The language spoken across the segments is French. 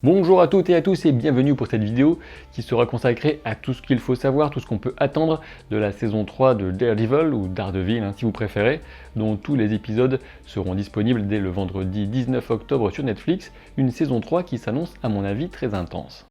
Bonjour à toutes et à tous et bienvenue pour cette vidéo qui sera consacrée à tout ce qu'il faut savoir, tout ce qu'on peut attendre de la saison 3 de Daredevil ou Daredevil si vous préférez, dont tous les épisodes seront disponibles dès le vendredi 19 octobre sur Netflix, une saison 3 qui s'annonce à mon avis très intense.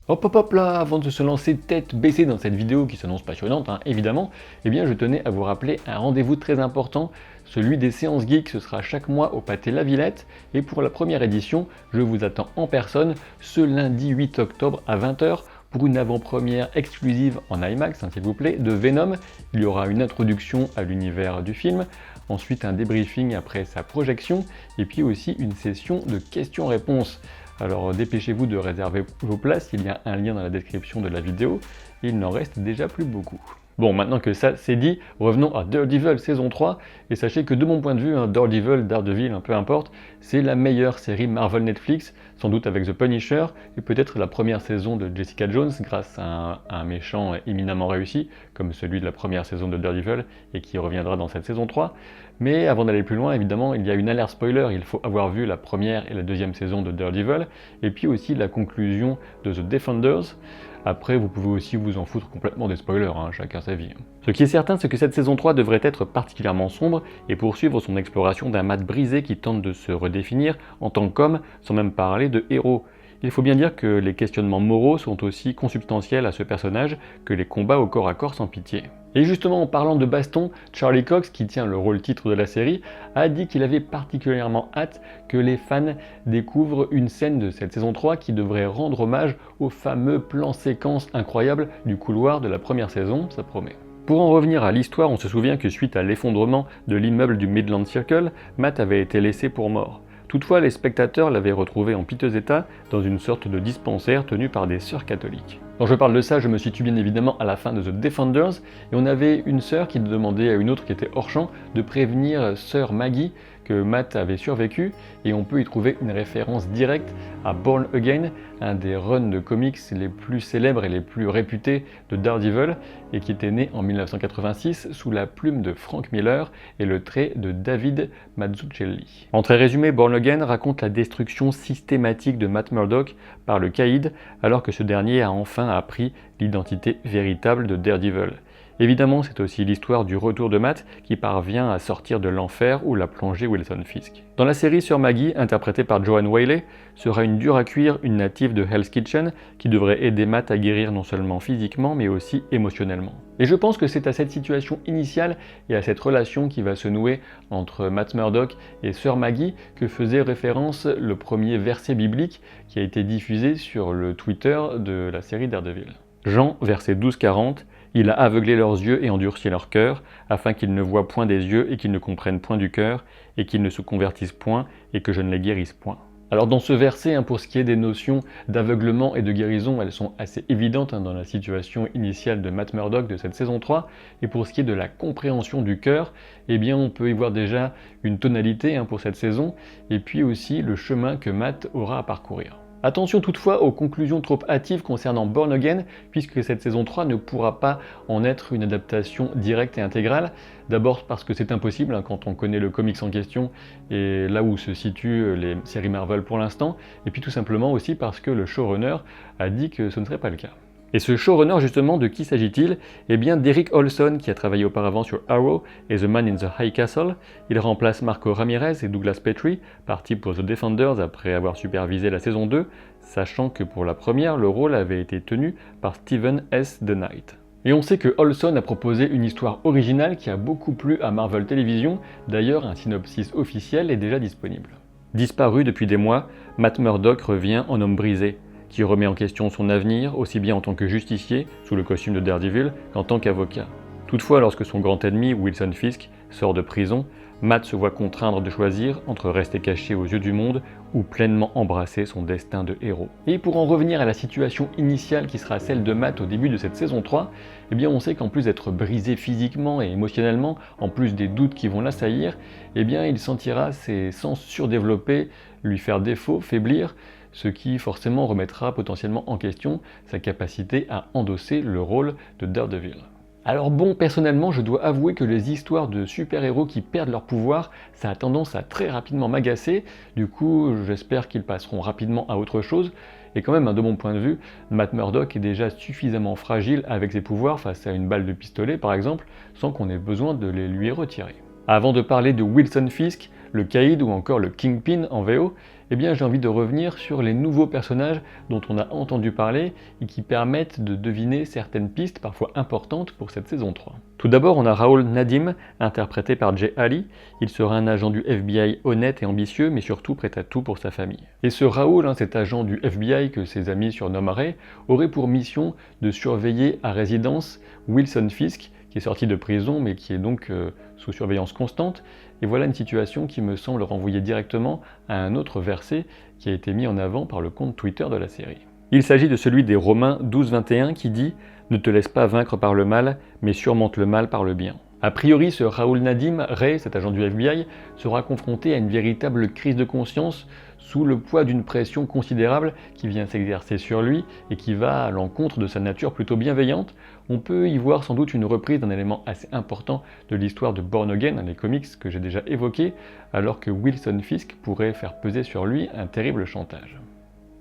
Hop là, avant de se lancer tête baissée dans cette vidéo qui s'annonce passionnante, évidemment, eh bien je tenais à vous rappeler un rendez-vous très important, celui des séances geeks. Ce sera chaque mois au Pâté La Villette, et pour la première édition, je vous attends en personne ce lundi 8 octobre à 20 h pour une avant-première exclusive en IMAX, s'il vous plaît, de Venom. Il y aura une introduction à l'univers du film, ensuite un débriefing après sa projection, et puis aussi une session de questions-réponses. Alors dépêchez-vous de réserver vos places, il y a un lien dans la description de la vidéo, et il n'en reste déjà plus beaucoup. Bon, maintenant que ça c'est dit, revenons à Daredevil saison 3, et sachez que de mon point de vue, Daredevil, peu importe, c'est la meilleure série Marvel Netflix, sans doute avec The Punisher, et peut-être la première saison de Jessica Jones, grâce à un méchant éminemment réussi, comme celui de la première saison de Daredevil, et qui reviendra dans cette saison 3. Mais avant d'aller plus loin, évidemment, il y a une alerte spoiler, il faut avoir vu la première et la deuxième saison de Daredevil, et puis aussi la conclusion de The Defenders. Après, vous pouvez aussi vous en foutre complètement des spoilers, chacun sa vie. Ce qui est certain, c'est que cette saison 3 devrait être particulièrement sombre et poursuivre son exploration d'un Matt brisé qui tente de se redéfinir en tant qu'homme, sans même parler de héros. Il faut bien dire que les questionnements moraux sont aussi consubstantiels à ce personnage que les combats au corps à corps sans pitié. Et justement, en parlant de baston, Charlie Cox, qui tient le rôle titre de la série, a dit qu'il avait particulièrement hâte que les fans découvrent une scène de cette saison 3 qui devrait rendre hommage au fameux plan séquence incroyable du couloir de la première saison, ça promet. Pour en revenir à l'histoire, on se souvient que suite à l'effondrement de l'immeuble du Midland Circle, Matt avait été laissé pour mort. Toutefois, les spectateurs l'avaient retrouvé en piteux état dans une sorte de dispensaire tenu par des sœurs catholiques. Quand je parle de ça, je me situe bien évidemment à la fin de The Defenders, et on avait une sœur qui demandait à une autre qui était hors champ de prévenir sœur Maggie que Matt avait survécu, et on peut y trouver une référence directe à Born Again, un des runs de comics les plus célèbres et les plus réputés de Daredevil, et qui était né en 1986 sous la plume de Frank Miller et le trait de David Mazzucchelli. En très résumé, Born Again raconte la destruction systématique de Matt Murdock par le caïd, alors que ce dernier a enfin appris l'identité véritable de Daredevil. Évidemment, c'est aussi l'histoire du retour de Matt qui parvient à sortir de l'enfer où l'a plongé Wilson Fisk. Dans la série, Sœur Maggie, interprétée par Joanne Whaley, sera une dure à cuire, une native de Hell's Kitchen qui devrait aider Matt à guérir non seulement physiquement mais aussi émotionnellement. Et je pense que c'est à cette situation initiale et à cette relation qui va se nouer entre Matt Murdock et Sœur Maggie que faisait référence le premier verset biblique qui a été diffusé sur le Twitter de la série Daredevil. Jean, verset 12-40, « Il a aveuglé leurs yeux et endurci leur cœur, afin qu'ils ne voient point des yeux et qu'ils ne comprennent point du cœur, et qu'ils ne se convertissent point, et que je ne les guérisse point. » Alors dans ce verset, pour ce qui est des notions d'aveuglement et de guérison, elles sont assez évidentes dans la situation initiale de Matt Murdock de cette saison 3, et pour ce qui est de la compréhension du cœur, eh bien on peut y voir déjà une tonalité pour cette saison, et puis aussi le chemin que Matt aura à parcourir. Attention toutefois aux conclusions trop hâtives concernant Born Again, puisque cette saison 3 ne pourra pas en être une adaptation directe et intégrale. D'abord parce que c'est impossible quand on connaît le comics en question et là où se situent les séries Marvel pour l'instant, et puis tout simplement aussi parce que le showrunner a dit que ce ne serait pas le cas. Et ce showrunner justement, de qui s'agit-il? Eh bien d'Eric Olson, qui a travaillé auparavant sur Arrow et The Man in the High Castle. Il remplace Marco Ramirez et Douglas Petrie, partis pour The Defenders après avoir supervisé la saison 2, sachant que pour la première, le rôle avait été tenu par Stephen S. The Knight. Et on sait que Olson a proposé une histoire originale qui a beaucoup plu à Marvel Television, d'ailleurs un synopsis officiel est déjà disponible. Disparu depuis des mois, Matt Murdock revient en homme brisé, qui remet en question son avenir, aussi bien en tant que justicier, sous le costume de Daredevil, qu'en tant qu'avocat. Toutefois, lorsque son grand ennemi, Wilson Fisk, sort de prison, Matt se voit contraindre de choisir entre rester caché aux yeux du monde ou pleinement embrasser son destin de héros. Et pour en revenir à la situation initiale qui sera celle de Matt au début de cette saison 3, eh bien on sait qu'en plus d'être brisé physiquement et émotionnellement, en plus des doutes qui vont l'assaillir, eh bien il sentira ses sens surdéveloppés lui faire défaut, faiblir, ce qui forcément remettra potentiellement en question sa capacité à endosser le rôle de Daredevil. Alors bon, personnellement, je dois avouer que les histoires de super-héros qui perdent leur pouvoir, ça a tendance à très rapidement m'agacer. Du coup, j'espère qu'ils passeront rapidement à autre chose. Et quand même, de mon point de vue, Matt Murdock est déjà suffisamment fragile avec ses pouvoirs face à une balle de pistolet par exemple, sans qu'on ait besoin de les lui retirer. Avant de parler de Wilson Fisk, le Caïd ou encore le Kingpin en VO, eh bien j'ai envie de revenir sur les nouveaux personnages dont on a entendu parler et qui permettent de deviner certaines pistes parfois importantes pour cette saison 3. Tout d'abord, on a Raoul Nadim, interprété par Jay Ali. Il sera un agent du FBI honnête et ambitieux, mais surtout prêt à tout pour sa famille. Et ce Raoul, cet agent du FBI que ses amis surnommeraient, aurait pour mission de surveiller à résidence Wilson Fisk, qui est sorti de prison mais qui est donc sous surveillance constante. Et voilà une situation qui me semble renvoyer directement à un autre verset qui a été mis en avant par le compte Twitter de la série. Il s'agit de celui des Romains 12-21 qui dit « Ne te laisse pas vaincre par le mal, mais surmonte le mal par le bien ». A priori, ce Raoul Nadim, Ray, cet agent du FBI, sera confronté à une véritable crise de conscience sous le poids d'une pression considérable qui vient s'exercer sur lui et qui va à l'encontre de sa nature plutôt bienveillante. On peut y voir sans doute une reprise d'un élément assez important de l'histoire de Born Again, les comics que j'ai déjà évoqués, alors que Wilson Fisk pourrait faire peser sur lui un terrible chantage.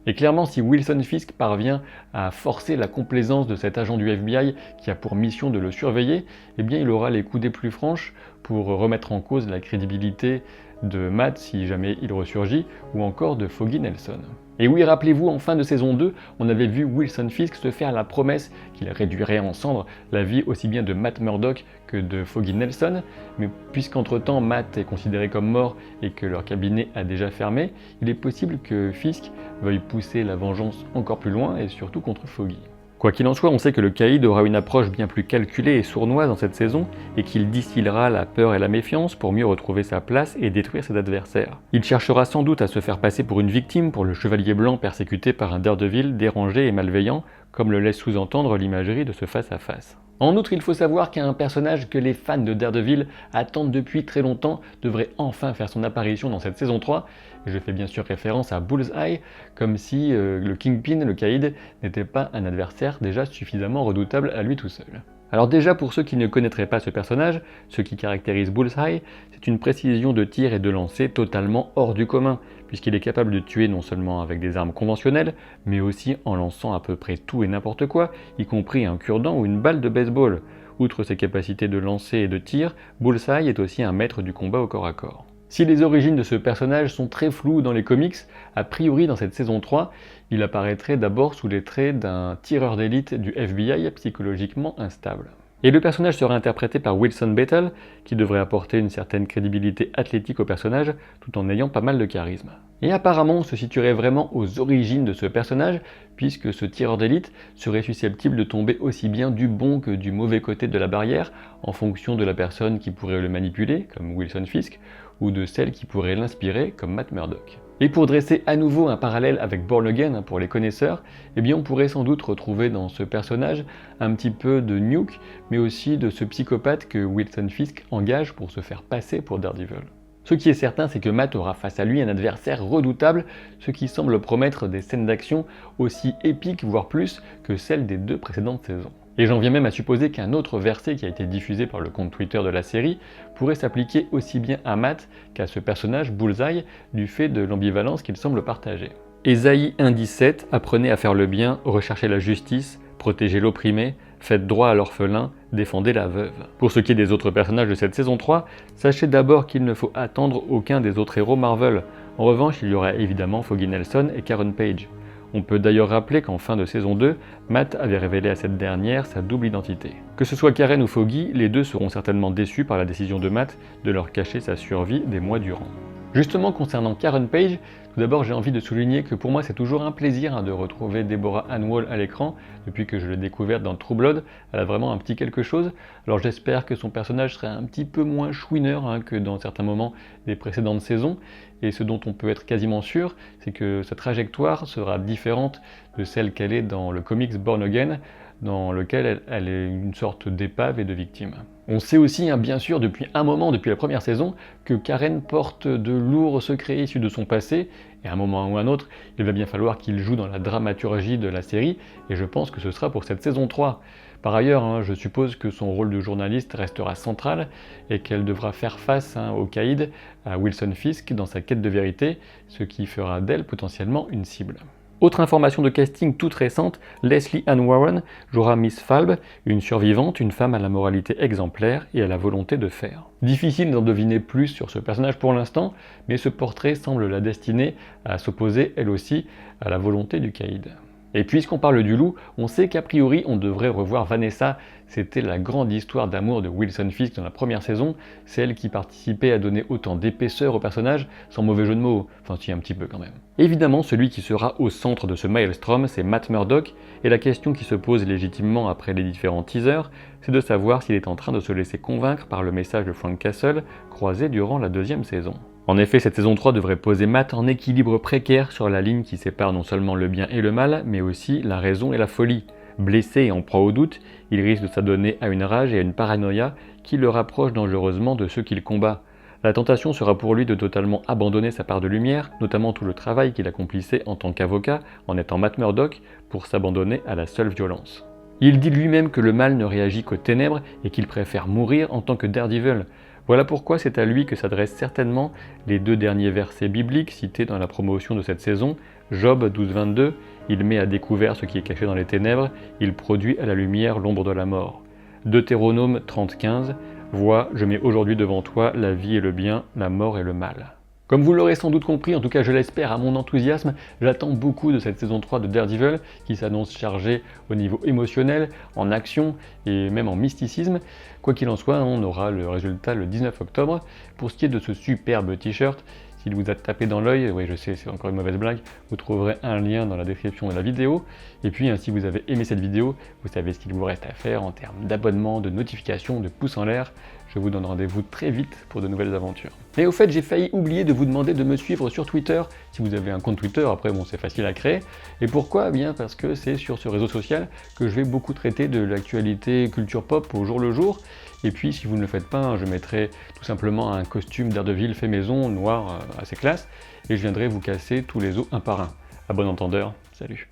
Et clairement, si Wilson Fisk parvient à forcer la complaisance de cet agent du FBI qui a pour mission de le surveiller, eh bien il aura les coups des plus franches pour remettre en cause la crédibilité de Matt si jamais il ressurgit, ou encore de Foggy Nelson. Et oui, rappelez-vous, en fin de saison 2, on avait vu Wilson Fisk se faire la promesse qu'il réduirait en cendres la vie aussi bien de Matt Murdock que de Foggy Nelson, mais puisqu'entre-temps Matt est considéré comme mort et que leur cabinet a déjà fermé, il est possible que Fisk veuille pousser la vengeance encore plus loin et surtout contre Foggy. Quoi qu'il en soit, on sait que le Caïd aura une approche bien plus calculée et sournoise dans cette saison et qu'il distillera la peur et la méfiance pour mieux retrouver sa place et détruire ses adversaires. Il cherchera sans doute à se faire passer pour une victime pour le chevalier blanc persécuté par un Daredevil dérangé et malveillant, comme le laisse sous-entendre l'imagerie de ce face-à-face. En outre, il faut savoir qu'un personnage que les fans de Daredevil attendent depuis très longtemps devrait enfin faire son apparition dans cette saison 3, et je fais bien sûr référence à Bullseye, comme si le Kingpin, le Caïd, n'était pas un adversaire déjà suffisamment redoutable à lui tout seul. Alors déjà, pour ceux qui ne connaîtraient pas ce personnage, ce qui caractérise Bullseye, c'est une précision de tir et de lancer totalement hors du commun, puisqu'il est capable de tuer non seulement avec des armes conventionnelles, mais aussi en lançant à peu près tout et n'importe quoi, y compris un cure-dent ou une balle de baseball. Outre ses capacités de lancer et de tir, Bullseye est aussi un maître du combat au corps à corps. Si les origines de ce personnage sont très floues dans les comics, a priori dans cette saison 3, il apparaîtrait d'abord sous les traits d'un tireur d'élite du FBI psychologiquement instable. Et le personnage sera interprété par Wilson Battle, qui devrait apporter une certaine crédibilité athlétique au personnage, tout en ayant pas mal de charisme. Et apparemment, on se situerait vraiment aux origines de ce personnage, puisque ce tireur d'élite serait susceptible de tomber aussi bien du bon que du mauvais côté de la barrière, en fonction de la personne qui pourrait le manipuler, comme Wilson Fisk, ou de celle qui pourrait l'inspirer, comme Matt Murdock. Et pour dresser à nouveau un parallèle avec Born Again pour les connaisseurs, eh bien on pourrait sans doute retrouver dans ce personnage un petit peu de Nuke, mais aussi de ce psychopathe que Wilson Fisk engage pour se faire passer pour Daredevil. Ce qui est certain, c'est que Matt aura face à lui un adversaire redoutable, ce qui semble promettre des scènes d'action aussi épiques, voire plus, que celles des 2 précédentes saisons. Et j'en viens même à supposer qu'un autre verset qui a été diffusé par le compte Twitter de la série pourrait s'appliquer aussi bien à Matt qu'à ce personnage Bullseye, du fait de l'ambivalence qu'il semble partager. Ésaïe 1,17, apprenez à faire le bien, recherchez la justice, protégez l'opprimé, faites droit à l'orphelin, défendez la veuve. Pour ce qui est des autres personnages de cette saison 3, sachez d'abord qu'il ne faut attendre aucun des autres héros Marvel. En revanche, il y aura évidemment Foggy Nelson et Karen Page. On peut d'ailleurs rappeler qu'en fin de saison 2, Matt avait révélé à cette dernière sa double identité. Que ce soit Karen ou Foggy, les deux seront certainement déçus par la décision de Matt de leur cacher sa survie des mois durant. Justement, concernant Karen Page, tout d'abord j'ai envie de souligner que pour moi c'est toujours un plaisir de retrouver Deborah Ann Woll à l'écran. Depuis que je l'ai découverte dans True Blood, elle a vraiment un petit quelque chose. Alors j'espère que son personnage sera un petit peu moins chouineur que dans certains moments des précédentes saisons. Et ce dont on peut être quasiment sûr, c'est que sa trajectoire sera différente de celle qu'elle est dans le comics Born Again, dans lequel elle est une sorte d'épave et de victime. On sait aussi, bien sûr, depuis un moment, depuis la première saison, que Karen porte de lourds secrets issus de son passé, et à un moment ou à un autre, il va bien falloir qu'il joue dans la dramaturgie de la série, et je pense que ce sera pour cette saison 3. Par ailleurs, je suppose que son rôle de journaliste restera central et qu'elle devra faire face au caïd, à Wilson Fisk, dans sa quête de vérité, ce qui fera d'elle potentiellement une cible. Autre information de casting toute récente, Leslie Ann Warren jouera Miss Falb, une survivante, une femme à la moralité exemplaire et à la volonté de faire. Difficile d'en deviner plus sur ce personnage pour l'instant, mais ce portrait semble la destiner à s'opposer elle aussi à la volonté du caïd. Et puisqu'on parle du loup, on sait qu'a priori on devrait revoir Vanessa. C'était la grande histoire d'amour de Wilson Fisk dans la première saison, celle qui participait à donner autant d'épaisseur au personnage, sans mauvais jeu de mots, enfin si un petit peu quand même. Évidemment, celui qui sera au centre de ce maelstrom, c'est Matt Murdock, et la question qui se pose légitimement après les différents teasers, c'est de savoir s'il est en train de se laisser convaincre par le message de Frank Castle, croisé durant la deuxième saison. En effet, cette saison 3 devrait poser Matt en équilibre précaire sur la ligne qui sépare non seulement le bien et le mal, mais aussi la raison et la folie. Blessé et en proie au doute, il risque de s'adonner à une rage et à une paranoïa qui le rapprochent dangereusement de ceux qu'il combat. La tentation sera pour lui de totalement abandonner sa part de lumière, notamment tout le travail qu'il accomplissait en tant qu'avocat, en étant Matt Murdock, pour s'abandonner à la seule violence. Il dit lui-même que le mal ne réagit qu'aux ténèbres et qu'il préfère mourir en tant que Daredevil. Voilà pourquoi c'est à lui que s'adressent certainement les 2 derniers versets bibliques cités dans la promotion de cette saison. Job 12-22, il met à découvert ce qui est caché dans les ténèbres, il produit à la lumière l'ombre de la mort. Deutéronome 30-15, vois, je mets aujourd'hui devant toi la vie et le bien, la mort et le mal. Comme vous l'aurez sans doute compris, en tout cas je l'espère à mon enthousiasme, j'attends beaucoup de cette saison 3 de Daredevil qui s'annonce chargée au niveau émotionnel, en action et même en mysticisme. Quoi qu'il en soit, on aura le résultat le 19 octobre. Pour ce qui est de ce superbe t-shirt, s'il vous a tapé dans l'œil, oui je sais c'est encore une mauvaise blague, vous trouverez un lien dans la description de la vidéo. Et puis si vous avez aimé cette vidéo, vous savez ce qu'il vous reste à faire en termes d'abonnement, de notifications, de pouces en l'air. Je vous donne rendez-vous très vite pour de nouvelles aventures. Et au fait, j'ai failli oublier de vous demander de me suivre sur Twitter, si vous avez un compte Twitter, après bon c'est facile à créer. Et pourquoi? Eh bien parce que c'est sur ce réseau social que je vais beaucoup traiter de l'actualité culture pop au jour le jour. Et puis si vous ne le faites pas, je mettrai tout simplement un costume Daredevil fait maison, noir, assez classe, et je viendrai vous casser tous les os un par un. À bon entendeur, salut.